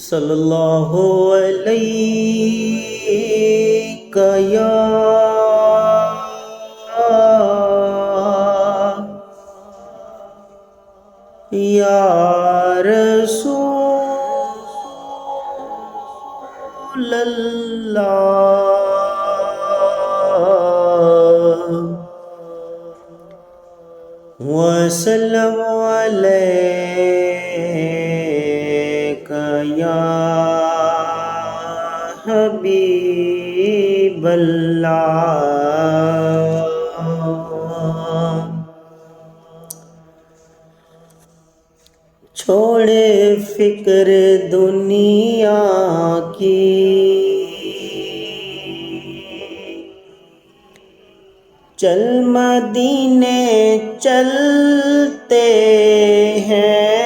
صلی اللہ علیہ یا رسول اللہ وسلم علیک یا حبیب اللہ چھوڑے فکر دنیا کی چل مدینے چلتے ہیں